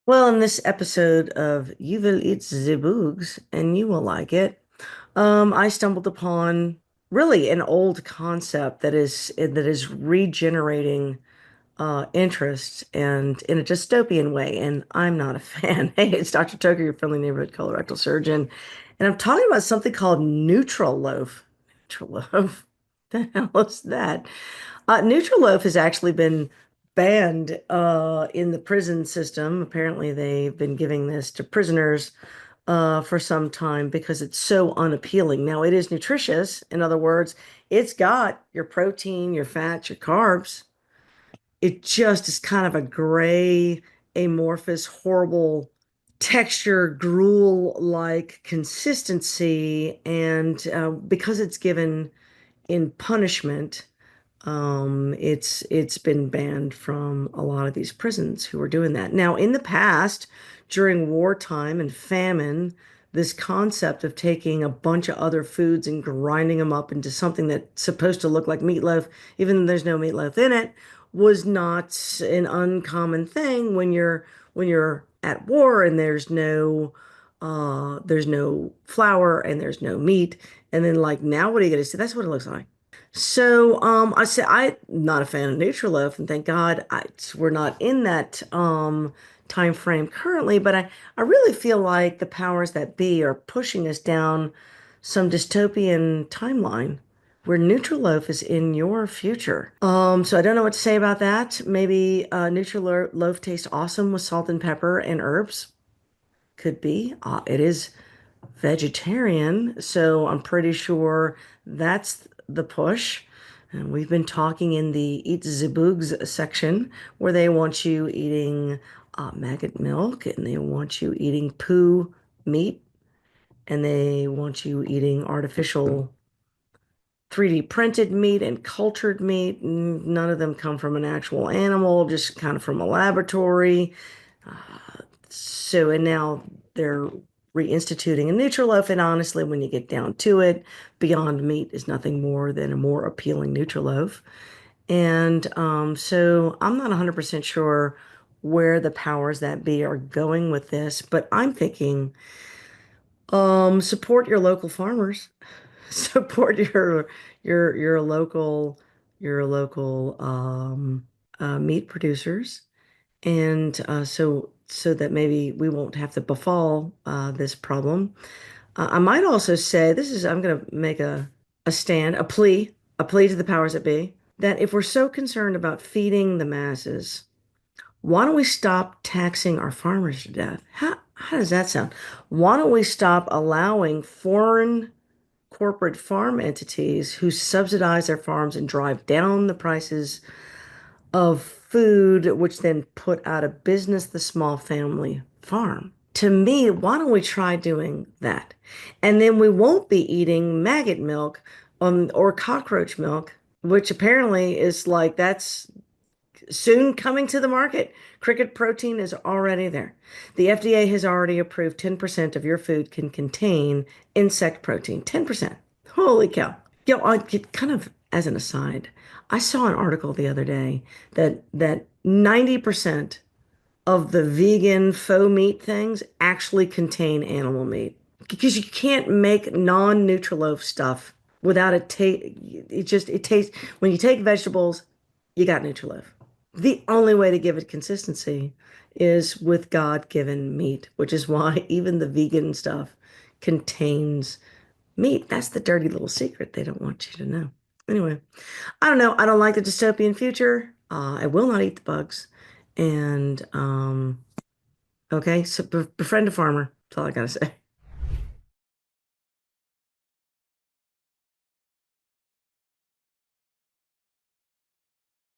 Well, in this episode of You Will Eat the Boogs and You Will Like It, I stumbled upon really an old concept that is regenerating interest and in a dystopian way, and I'm not a fan. Hey, it's Dr. Toker, your friendly neighborhood colorectal surgeon, and I'm talking about something called Neutraloaf. Neutraloaf? The hell is that? Neutraloaf has actually been banned in the prison system. Apparently, they've been giving this to prisoners for some time because it's so unappealing. Now, it is nutritious. In other words, it's got your protein, your fats, your carbs. It just is kind of a gray, amorphous, horrible texture, gruel-like consistency. And because it's given in punishment, it's been banned from a lot of these prisons who are doing that. Now, in the past, during wartime and famine, this concept of taking a bunch of other foods and grinding them up into something that's supposed to look like meatloaf, even though there's no meatloaf in it, was not an uncommon thing when you're at war and there's no flour and there's no meat. And then like now what are you gonna say? That's what it looks like. So I say I'm not a fan of Neutraloaf, and thank God we're not in that time frame currently. But I really feel like the powers that be are pushing us down some dystopian timeline where Neutraloaf is in your future. So I don't know what to say about that. Maybe Neutraloaf tastes awesome with salt and pepper and herbs. Could be. It is vegetarian, so I'm pretty sure that's the push. And we've been talking in the Eat the Boogs section where they want you eating maggot milk and they want you eating poo meat and they want you eating artificial 3D printed meat and cultured meat. None of them come from an actual animal, just kind of from a laboratory. And now they're reinstituting a neutral loaf. And honestly, when you get down to it, Beyond Meat is nothing more than a more appealing neutral loaf. And so I'm not 100% sure where the powers that be are going with this, but I'm thinking support your local farmers, support your local meat producers and so that maybe we won't have to befall this problem. I might also say I'm going to make a stand, a plea to the powers that be, that if we're so concerned about feeding the masses, why don't we stop taxing our farmers to death? How does that sound? Why don't we stop allowing foreign corporate farm entities who subsidize their farms and drive down the prices of food, which then put out of business the small family farm? To me, why don't we try doing that? And then we won't be eating maggot milk or cockroach milk, which apparently is like that's soon coming to the market. Cricket protein is already there. The FDA has already approved 10% of your food can contain insect protein. 10%. Holy cow. I get kind of as an aside, I saw an article the other day that 90% of the vegan faux meat things actually contain animal meat because you can't make non-Nutraloaf stuff without it tastes when you take vegetables, you got Nutraloaf. The only way to give it consistency is with God-given meat, which is why even the vegan stuff contains meat. That's the dirty little secret they don't want you to know. Anyway, I don't know. I don't like the dystopian future. I will not eat the bugs. And okay, so befriend a farmer. That's all I gotta say.